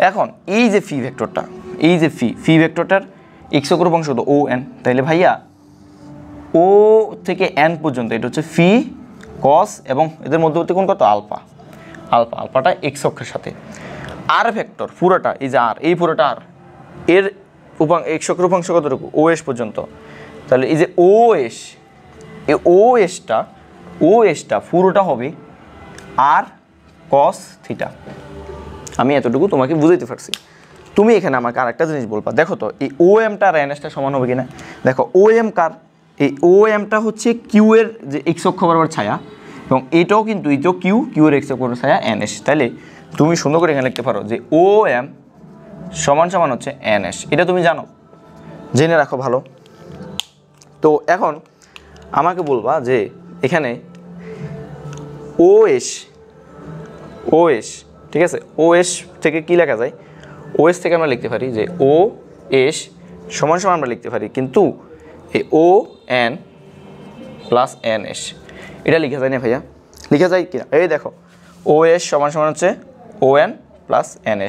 এখন এই যে ফি ভেক্টরটা, এই যে ফি ভেক্টরটার এক্স অক্ষের উপাংশ হতো ও এন। তাইলে ভাইয়া ও থেকে এন পর্যন্ত এটা হচ্ছে ফি কস, এবং এদের মধ্যবর্তী কোণ কত? আলফা। আলফাটা এক্স অক্ষের সাথে। আর ভেক্টর পুরোটা, এই যে আর, এই পুরোটা আর, এর এক্স অক্ষের উপাংশ কতটুকু? ও এস পর্যন্ত। তাহলে এই যে ও এস, এই ও এসটা পুরোটা হবে আর কস থিটা। আমি এতটুকু তোমাকে বুঝাইতে পারছি। তুমি এখানে আমাকে আরেকটা জিনিস বলবা, দেখো তো এই ও এমটা আর এন এসটা সমান হবে কিনা। দেখো ও এম কার? এই ও এমটা হচ্ছে কিউ এর যে এক্স অক্ষ বরাবর ছায়া, এবং এটাও কিন্তু এটাও কিউ এর এক্স অক্ষ বরাবর ছায়া এন এস। তাহলে তুমি সুন্দর করে এখানে লিখতে পারো যে ও এম সমান হচ্ছে এন এস। এটা তুমি জানো, জেনে রাখো ভালো। তো এখন আমাকে বলবা যে এখানে ও এস, ঠিক আছে, ও এস থেকে কি লেখা যায়? ও এস থেকে আমরা লিখতে পারি যে ও এস সমান আমরা লিখতে পারি, কিন্তু এই O N plus N S এটা লিখা যায় না ভাইয়া? লিখা যায় কিনা? এই দেখো ও এস সমান হচ্ছে O N plus N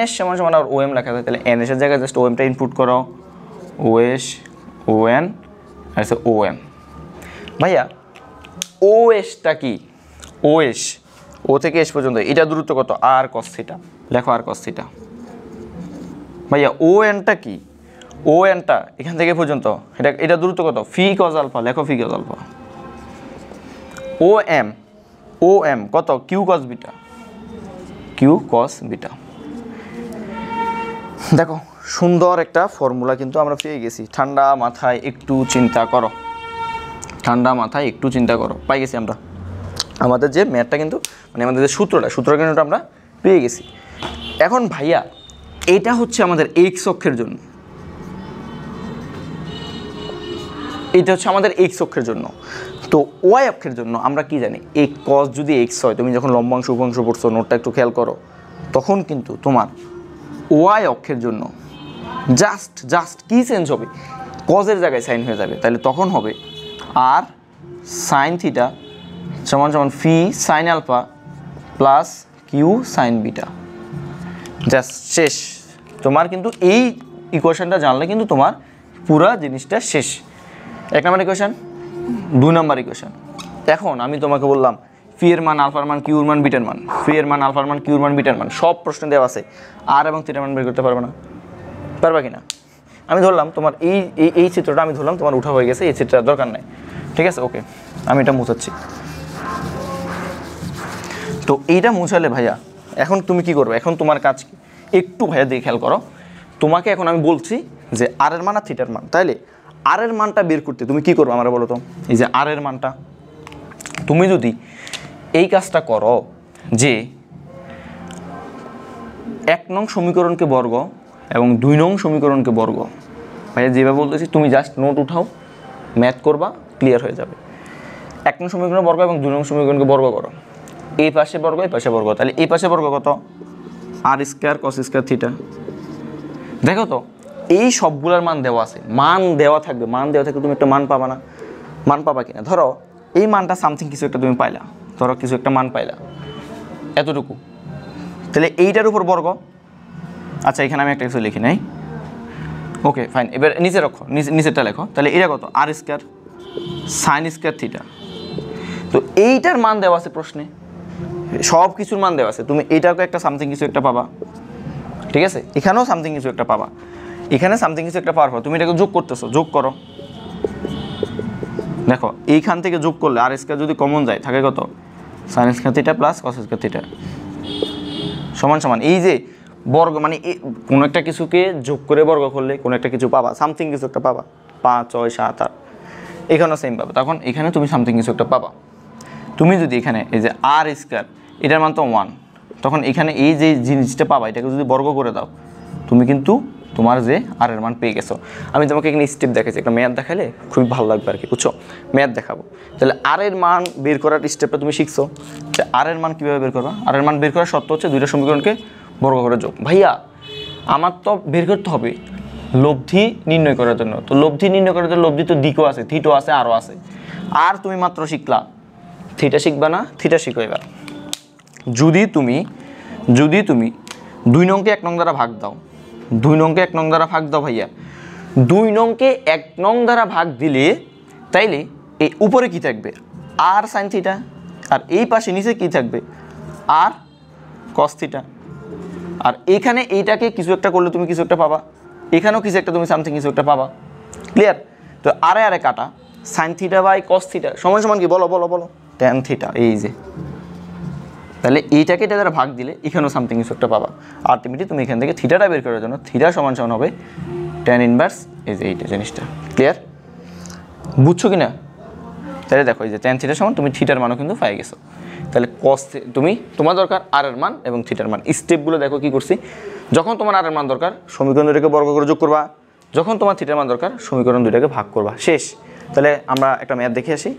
S সমান আর ও এম লেখা যায়। তাহলে এন এসের জায়গায় জাস্ট ও এমটা ইনপুট করো, ও এস ও এন আর ও এম। ভাইয়া ও এসটা কি? ও এস, ও থেকে এস পর্যন্ত এটা দূরত্ব কত? আর কস থিটা। লেখো আর কস থিটা। ভাইয়া ও এনটা কি? ও এনটা এখান থেকে পর্যন্ত এটা দূরত্ব কত? Phi cos alpha. লেখো phi cos alpha. O M কত? Q cos beta. দেখো সুন্দর একটা ফর্মুলা কিন্তু আমরা পেয়ে গেছি। ঠান্ডা মাথায় একটু চিন্তা করো, পাই গেছি আমরা। আমাদের যে ম্যাথটা কিন্তু মানে আমাদের যে সূত্রটা কিন্তু আমরা পেয়ে গেছি। এখন ভাইয়া এটা হচ্ছে আমাদের এক্স অক্ষের জন্য, তো ওয়াই অক্ষের জন্য আমরা কি জানি? এই কস যদি এক্স হয়, তুমি যখন লম্বাংশ উপাংশ পড়ছো, নোটটা একটু খেয়াল করো, তখন কিন্তু তোমার ওয়াই অক্ষের জন্য জাস্ট কি চেঞ্জ হবে? কজের জায়গায় সাইন হয়ে যাবে, তাহলে তখন হবে আর সাইন থিটা সমান সমান phi sine alpha plus Q sine beta. Just শেষ। তোমার কিন্তু এই ইকুয়েশনটা জানলে কিন্তু তোমার পুরা জিনিসটা শেষ। 1 নম্বর ইকুয়েশন, 2 নম্বর ইকুয়েশন। এখন আমি তোমাকে বললাম ফি এর মান, আলফার মান, কিউর মান, বিটার মান, ফি এর মান, আলফার মান, কিউর মান, বিটার মান সব প্রশ্ন দেওয়া আছে। আর এবং থিটার মান বের করতে পারবে না? পারবা কি না? আমি ধরলাম তোমার এই চিত্রটা আমি ধরলাম তোমার উঠা হয়ে গেছে, এই চিত্রটার দরকার নাই, ঠিক আছে? ওকে, আমি এটা মুছাচ্ছি। তো এইটা মুছালে ভাইয়া এখন তুমি কি করবে? এখন তোমার কাজ কি একটু ভাইয়া দিয়ে খেয়াল করো। তোমাকে এখন আমি বলছি যে আর এর মান আর থিটার মান, তাইলে আর এর মানটা বের করতে তুমি কি করবে আমার বলো তো? এই যে আর এর মানটা, তুমি যদি এই কাজটা করো যে 1 নং সমীকরণকে বর্গ এবং 2 নং সমীকরণকে বর্গ, ভাইয়া যেভাবে বলতেছি তুমি জাস্ট নোট উঠাও, ম্যাথ করবা, ক্লিয়ার হয়ে যাবে। 1 নং সমীকরণ বর্গ এবং 2 নং সমীকরণকে বর্গ করো, এই পাশে বর্গ এই পাশে বর্গ, তাহলে এই পাশে বর্গ কত? আর স্কোয়ার কস স্কোয়ার থিটা। দেখো তো এই সবগুলোর মান দেওয়া আছে, মান দেওয়া থাকবে, মান দেওয়া থাকবে, তুমি একটা মান পাবা না? মান পাবা কিনা? ধরো এই মানটা সামথিং কিছু একটা তুমি পাইলা, ধরো কিছু একটা মান পাইলা এতটুকু, তাহলে এইটার উপর বর্গ। আচ্ছা এখানে আমি একটা কিছু লিখি নাই, ওকে ফাইন। এবার নিচে রাখো, নিচেরটা লেখো, তাহলে এটা কত? আর স্কোয়ার সাইন স্কোয়ার থিটা। তো এইটার মান দেওয়া আছে প্রশ্নে, সব কিছুর মান দেওয়া আছে, তুমি এইটাকে একটা সামথিং কিছু একটা পাবা, ঠিক আছে? এখানেও সামথিং কিছু একটা পাবা, এখানে সামথিং কিছু একটা পাওয়ার পর তুমি এটাকে যোগ করতেছো, যোগ করো। দেখো এইখান থেকে যোগ করলে আর স্কোয়ার যদি কমন যায় থাকে কত? Sine square theta plus cos square theta সমান সমান এই যে বর্গ, মানে কোনো একটা কিছুকে যোগ করে বর্গ করলে কোনো একটা কিছু পাবা, সামথিং কিছু একটা পাবা, 5 6 7 8, এখানেও সেম পাবা, তখন এখানে তুমি সামথিং কিছু একটা পাবা। তুমি যদি এখানে এই যে আর স্কোয়ার এটার মান তো 1, তখন এখানে এই যে জিনিসটা পাবা এটাকে যদি বর্গ করে দাও তুমি কিন্তু তোমার যে আর এর মান পেয়ে গেছো। আমি তোমাকে এখানে স্টেপ দেখাচ্ছি, একটা ম্যাথ দেখালে খুবই ভালো লাগবে আর কি, বুঝছো? ম্যাথ দেখাবো, তাহলে আর এর মান বের করার স্টেপটা তুমি শিখছো যে আর এর মান কীভাবে বের করবা। আর এর মান বের করার শর্ত হচ্ছে দুইটা সমীকরণকে বর্গ করে যোগ। ভাইয়া আমার তো বের করতে হবে লব্ধি নির্ণয় করার জন্য, তো লব্ধি নির্ণয় করার জন্য লব্ধি তো দিকও আছে, থিটও আছে, আরও আছে। আর তুমি মাত্র শিখলা থিটা, শিখবা না? থিটা শিখো এবার। যদি তুমি 2 নংকে 1 নং দ্বারা ভাগ দাও, 2 নংকে 1 নং দ্বারা ভাগ দাও ভাইয়া, 2 নংকে 1 নং দ্বারা ভাগ দিলে তাইলে এই উপরে কি থাকবে? আর সাইন থিটা, আর এই পাশে নিচে কি থাকবে? আর কস থিটা। আর এখানে এইটাকে কিছু একটা করলে তুমি কিছু একটা পাবা, এখানেও কিছু একটা তুমি সামথিং কিছু একটা পাবা, ক্লিয়ার? তো আরে আরে কাটা sine theta by cos theta সমান সমান কি? বলো বলো বলো, ট্যান থিটা। এই যে তাহলে এইটাকে এটা দ্বারা ভাগ দিলে এখানেও সামথিং কিছু একটা পাবা। আলটিমেটলি তুমি এখান থেকে থিটাটা বের করার জন্য থিটা সমান সমান হবে ট্যান ইনভার্স এই যে এইটা জিনিসটা, ক্লিয়ার? বুঝছো কি না? তাহলে দেখো এই যে ট্যান থিটার সমান তুমি থিটার মানও কিন্তু পাই গেছো। তাহলে কস তুমি তোমার দরকার আর এর মান এবং থিটার মান, স্টেপগুলো দেখো কি করছি। যখন তোমার আর এর মান দরকার সমীকরণ দুটাকে বর্গ করে যোগ করবা, যখন তোমার থিটার মান দরকার সমীকরণ দুটাকে ভাগ করবা, শেষ। তাহলে আমরা একটা ম্যাথ দেখে আসি,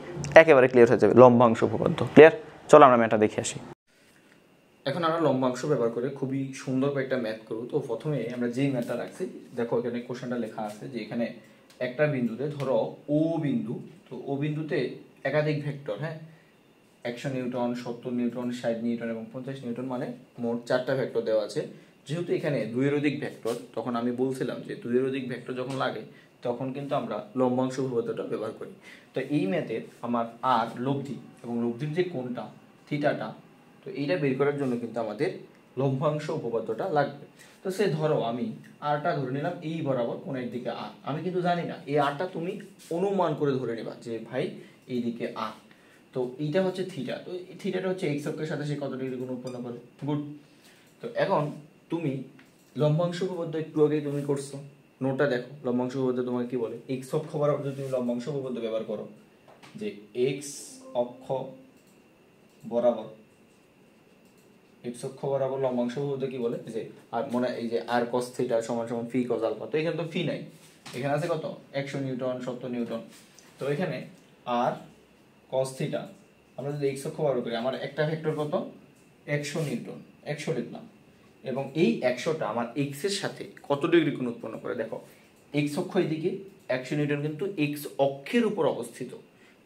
একেবারে ক্লিয়ার হয়ে যাবে, লম্বাংশ উপপাদ্য, ক্লিয়ার? চলো আমরা ম্যাথটা দেখে আসি। এখন আমরা লম্বাংশ ব্যবহার করে খুবই সুন্দর একটা ম্যাথ করব। তো প্রথমে আমরা যেই ম্যাথটা রাখছি, দেখো এখানে কোশ্চেনটা লেখা আছে যে এখানে একটা বিন্দুতে ধরো ও বিন্দু, তো ও বিন্দুতে একাধিক ভেক্টর, হ্যাঁ 100 নিউটন, 70 নিউটন, 60 নিউটন এবং 50 নিউটন, মানে মোট 4টা ভেক্টর দেওয়া আছে। যেহেতু এখানে 2 এর অধিক ভেক্টর, তখন আমি বলছিলাম যে 2 এর অধিক ভেক্টর যখন লাগে তখন কিন্তু আমরা লম্বাংশ উপপাদ্যটা ব্যবহার করি। তো এই ম্যাথের আমার আর লব্ধি এবং লব্ধির যে কোণটা থিটাটা, তো এইটা বের করার জন্য কিন্তু আমাদের লম্বাংশ উপপাদ্যটা লাগবে। তো সে ধরো আমি আরটা ধরে নিলাম এই বরাবর কোণের দিকে আর, আমি কিন্তু জানি না এই আরটা তুমি অনুমান করে ধরে নেবা যে ভাই এইদিকে আর, তো এইটা হচ্ছে থিটা, তো থিটাটা হচ্ছে এক্স অক্ষের সাথে সে কত ডিগ্রি কোণ উৎপন্ন করে, গুড। তো এখন তুমি লম্বাংশ উপপাদ্য একটু আগে তুমি করছো, নোটটা দেখো, লম্বাংশ উপপাদ্য তোমাকে কি বলে? এক্স অক্ষ বরাবর যদি তুমি লম্বাংশ উপপাদ্য ব্যবহার করো, যে এক্স অক্ষ বরাবর, এক্স অক্ষ বরাবর লম্বাংশ উপপাদ্য কি বলে? যে আর মনে এই যে আর কস থিটা সমান সমান ফি কস আলফা, তো এখানে তো ফি নাই, এখানে আছে কত? 100 নিউটন, 70 নিউটন। তো এখানে আর কস থিটা আমরা যদি এক্স অক্ষ বরাবর করি, আমার একটা ভেক্টর কত? 100 নিউটন, 100 লিখলাম, এবং এই 100টা আমার এক্স এর সাথে কত ডিগ্রি কোণ উৎপন্ন করে? দেখো এক্স অক্ষ এদিকে, 100 নিউটন কিন্তু এক্স অক্ষের উপর অবস্থিত।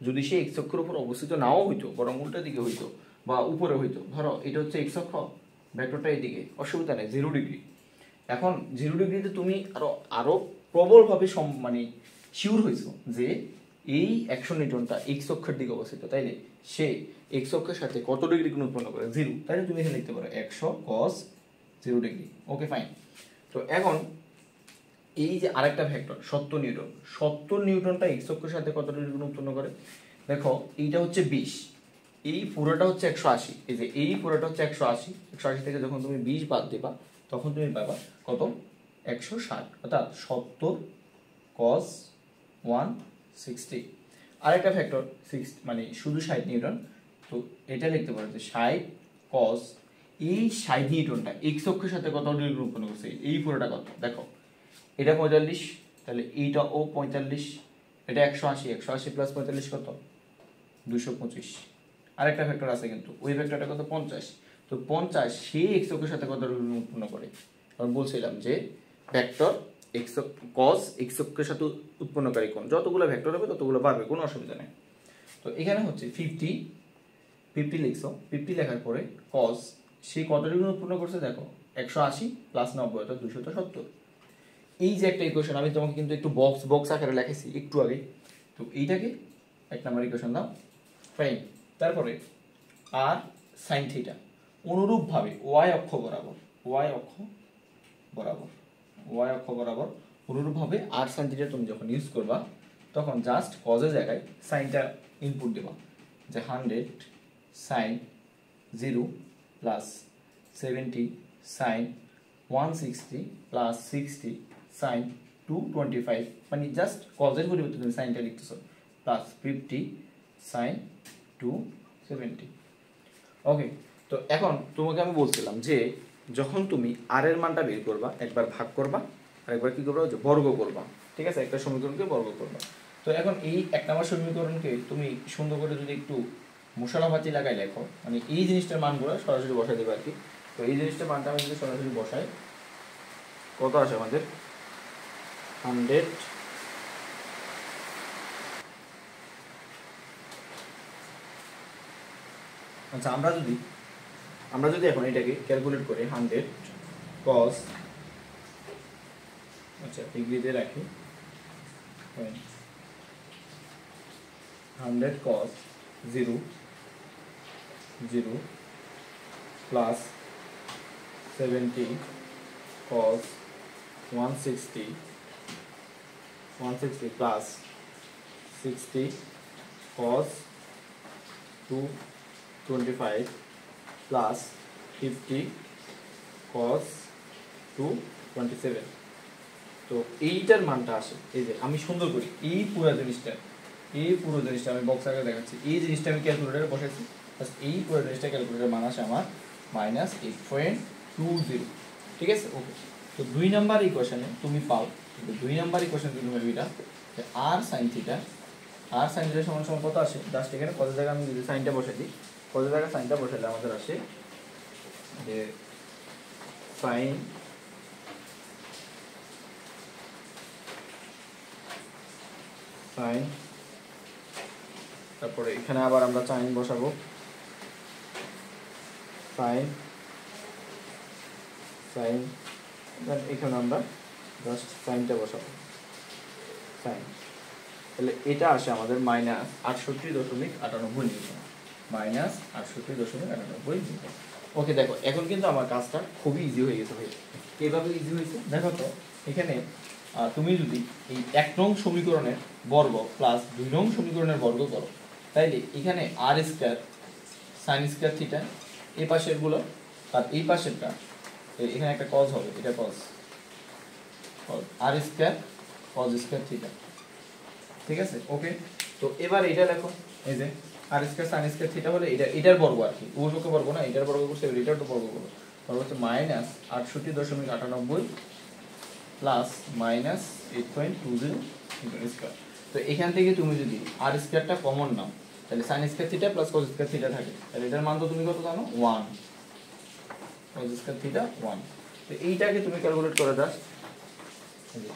যদি সে এক্স অক্ষের উপর অবস্থিত নাও হইতো, বরং উল্টা দিকে হইতো বা উপরে হইতো, ধরো এটা হচ্ছে এক্স অক্ষ, ভেক্টরটা এদিকে, অসুবিধা নেই, 0 ডিগ্রি। এখন 0 ডিগ্রিতে তুমি আরো প্রবলভাবে মানে শিওর হয়েছো যে এই 100 নিউটনটা এক্স অক্ষের দিকে অবস্থিত, তাইলে সে এক্স অক্ষের সাথে কত ডিগ্রি কোণ উৎপন্ন করে? 0। তাইলে তুমি এখানে লিখতে পারো 100 cos 0 ডিগ্রি। Okay fine. তো এখন এই যে আরেকটা ভেক্টর 70 নিউটন, 70 নিউটনটা এক্স অক্ষের সাথে কত ডিগ্রি কোণ উৎপন্ন করে? দেখো এইটা হচ্ছে 20, এই পুরোটা হচ্ছে 180, এই যে এই পুরোটা হচ্ছে 180, 180 থেকে যখন তুমি 20 বাদ দিবা তখন তুমি পাবা কত? 160, অর্থাৎ 70 cos 160। আরেকটা ফ্যাক্টর 6 মানে শুধু 60 নিউটন, তো এটা লিখতে পারো যে 60 cos, এই 60 নিউটনটা এক্স অক্ষের সাথে কত ডিগ্রি কোণ উৎপন্ন করছে? এই পুরোটা কত? দেখো এটা 45, তাহলে এইটা ও 45, এটা 180, 180 প্লাস 45 কত? 225। আরেকটা ভেক্টর আছে কিন্তু, ওই ভেক্টরটা কত? 50। তো 50 সেই এক্স অক্ষের সাথে কত ডিগ্রি উৎপন্ন করে? কারণ বলছিলাম যে ভেক্টর এক্স cos এক্স অক্ষের সাথে উৎপন্নকারী কোণ যতগুলো ভেক্টর হবে ততগুলো বাড়বে, কোনো অসুবিধা নেই। তো এখানে হচ্ছে 50 লিখছো, 50 লেখার পরে cos সে কত ডিগ্রি উৎপন্ন করছে? দেখো 180 প্লাস 90 অর্থাৎ 270। এই যে একটা ইকুয়েশন আমি তোমাকে কিন্তু একটু বক্স আকারে লিখেছি একটু আগে, তো এইটাকে 1 নাম্বার ইকুয়েশন দাও। ফাইন। তারপরে আর sin থিটা অনুরূপভাবে y অক্ষ বরাবর অনুরূপভাবে আর sin থিটা তুমি যখন ইউজ করবা তখন জাস্ট cos এর জায়গায় সাইনটা ইনপুট দেবা, যে 100 sin 0 plus 70 sin 160 plus 60 sin 225, মানে জাস্ট cos এর পরিবর্তে তুমি সাইনটা লিখতেছো, প্লাস 50 sin 270। ওকে, তো এখন তোমাকে আমি বলছিলাম যে যখন তুমি আর এর মানটা বের করবা একবার ভাগ করবা আর একবার কি করবা? যে বর্গ করবা, ঠিক আছে? একটা সমীকরণকে বর্গ করবা। তো এখন এই 1 নম্বর সমীকরণকে তুমি সুন্দর করে যদি একটু মশলাপাতি লাগাই লেখো, মানে এই জিনিসটার মানগুলো সরাসরি বসাই দেবে আর কি। তো এই জিনিসটার মানটা আমি যদি সরাসরি বসাই, কত আসে আমাদের? 100 আচ্ছা, আমরা যদি এখন এটাকে ক্যালকুলেট করি, 100 cos, আচ্ছা ডিগ্রিতে রাখি, 100 cos 0 plus 70 cos 160 plus 60 cos 225 plus 50 cos 227। তো এইটার মানটা আসে, এই যে আমি সুন্দর করি এই পুরো জিনিসটা আমি বক্স আকারে দেখাচ্ছি, এই জিনিসটা আমি ক্যালকুলেটারে বসাইছি, এই পুরো জিনিসটা ক্যালকুলেটার মান আসে আমার -8.20। ঠিক আছে? ওকে, তো 2 নাম্বার ইকুয়েশনে তুমি পাও, 2 নাম্বার ইকুয়েশন তুমি পাবে এটা যে আর sin থিটা সমান সমান কত আসে? জাস্ট এখানে কত জায়গায় আমি যদি সাইনটা বসাই দিই, কত জায়গায় সাইনটা বসাইলে আমাদের আসে যে sin তারপরে এখানে আবার আমরা সাইন বসাবো, সাইন এখানে আমরা জাস্ট সাইনটা বসাবো, সাইন, তাহলে এটা আসে আমাদের -68.98 নিউটন, -68.98 নিউটন। ওকে, দেখো এখন কিন্তু আমার কাজটা খুবই ইজি হয়ে গেছে ভাই। কিভাবে ইজি হয়েছে দেখো তো, এখানে তুমি যদি এই 1 নং সমীকরণের বর্গ প্লাস 2 নং সমীকরণের বর্গ করো, তাইলে এখানে আর স্কয়ার sin স্কয়ার থিটা এই পাশের গুলো আর এই পাশেরটা, এখানে একটা cos হবে, এটা cos আর স্কয়ার cos স্কয়ার থিটা। ঠিক আছে? ওকে, তো এবার এটা দেখো, এই যে R square sin square theta হলে এটার বর্গ আর কি, উভয়পক্ষে বর্গ না, এটার বর্গ করতে হবে, এটার তো বর্গ করব, তাহলে হচ্ছে -68.98 প্লাস -8.20 স্কয়ার। তো এখান থেকে তুমি যদি আর স্কয়ারটা কমন নাও, তাহলে sin square theta plus cos square theta থাকে, তাহলে এটার মান তো তুমি কত জানো? 1, cos স্কয়ার থিটা 1। তো এইটাকে তুমি ক্যালকুলেট করে দাও,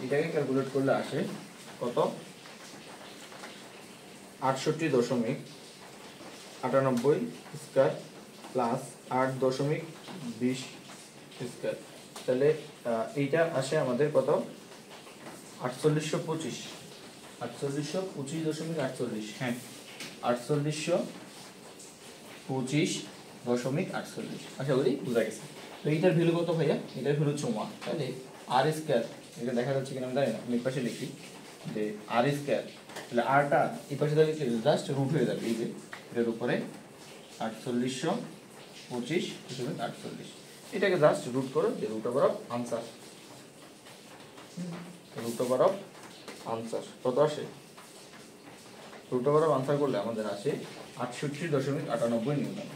এটাকে ক্যালকুলেট করলে আসে কত 68.98 স্কয়ার প্লাস 8.20 স্কয়ার, তাহলে এইটা আসে আমাদের কত 4825, 4825.48, হ্যাঁ 4825.48। আশা করি বুঝা গেছে। তো এইটার ভ্যালু কত ভাইয়া? এটার ভ্যালু হচ্ছে 1, তাহলে আর স্কয়ার, এটা দেখা যাচ্ছে কিনা আমি জানি না, আমি এই পাশে লিখি যে আর স্কয়ার, তাহলে আরটা এই পাশে লিখলে জাস্ট রুট হয়ে যাবে, এই যে এটার উপরে 4825.48, এটাকে জাস্ট রুট করো, যে root over of answer, root over of answer কত আসে? রুট ওভার অফ আনসার করলে আমাদের আসে 68.98 নিউটন,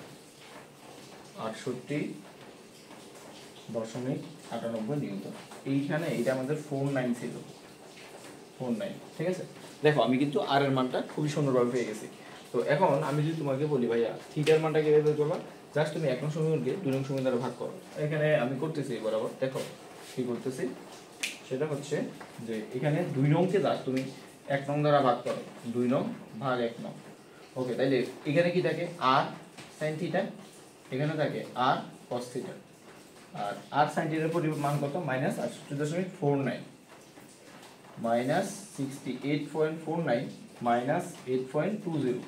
68.98 নিউটন। এইখানে এটা আমাদের 49 ছিল, 49, ঠিক আছে। দেখো আমি কিন্তু আর এর মানটা খুবই সুন্দরভাবে পেয়ে গেছি। তো এখন আমি যদি তোমাকে বলি ভাইয়া থিটার মানটা কিভাবে বের করবা, জাস্ট তুমি 1 নং সমীকরণকে 2 নং সমীকরণ দ্বারা ভাগ করো। এখানে আমি করতেছি বরাবর, দেখো কি করতেছি, সেটা হচ্ছে যে এখানে 2 নংকে জাস্ট তুমি 1 নং দ্বারা ভাগ করো, 2 নং ভাগ 1 নং। ওকে, তাইলে এখানে কি থাকে আর সাইন থিটা, এখানে থাকে আর কস থিটা, আর আর সাইন থিটার পরিমাণ কত -68.49, -68.49 -8.20,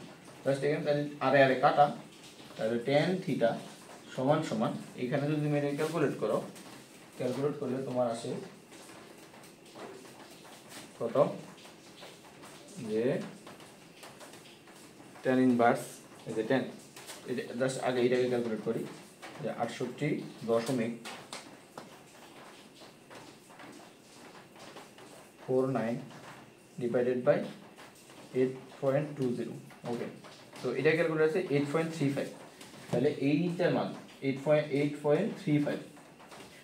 জাস্ট এখানে তাহলে আরে আরে কাটা, তাহলে tan থিটা সমান সমান, এখানে যদি তুমি ক্যালকুলেট করো, ক্যালকুলেট করলে তোমার আসে কত, যে tan ইনভার্স, এই যে tan, এটা জাস্ট আগে এটাকে ক্যালকুলেট করি, যে 68.49 ডিভাইডেড বাই 8.20। ওকে, তো এটা ক্যালকুলেট আছে 8.35, তাহলে এইটার মান 8.35,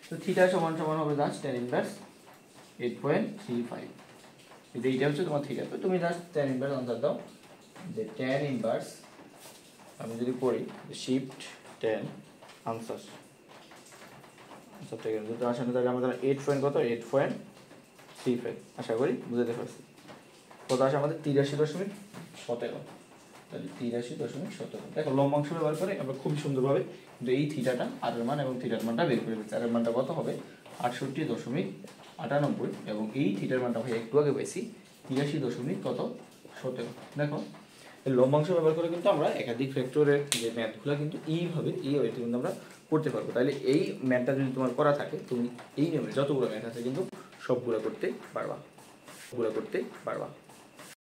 তো থিটা সমান সমান হবে জাস্ট tan ইনভার্স 8.35, এইটা হচ্ছে তোমার থিটা। তো তুমি জাস্ট tan ইনভার্স আনসার দাও, যে tan ইনভার্স, আমি যদি করি শিফট tan আনসার, আনসারটা কিন্তু আসলে তাহলে আমাদের 8 পয়েন্ট কত, 8.35, আশা করি বুঝতে পারছি। কত আসে আমাদের 83.17, তাহলে 83.17। দেখো লম্বাংশ ব্যবহার করে আমরা খুব সুন্দরভাবে কিন্তু এই থিটাটা আর এর মান এবং থিটার মানটা বের করে ফেলছি। আর এর মানটা কত হবে 68.98, এবং এই থিটার মানটা ভাই একটু আগে পাইছি 83.17। দেখো লম্বাংশ ব্যবহার করে কিন্তু আমরা একাধিক ফ্যাক্টরের যে ম্যাথগুলো কিন্তু এইভাবে কিন্তু আমরা করতে পারবো। তাহলে এই ম্যাথটা যদি তোমার করা থাকে, তুমি এই নিয়মে যতগুলো ম্যাথ আছে কিন্তু সবগুলো করতে পারবা।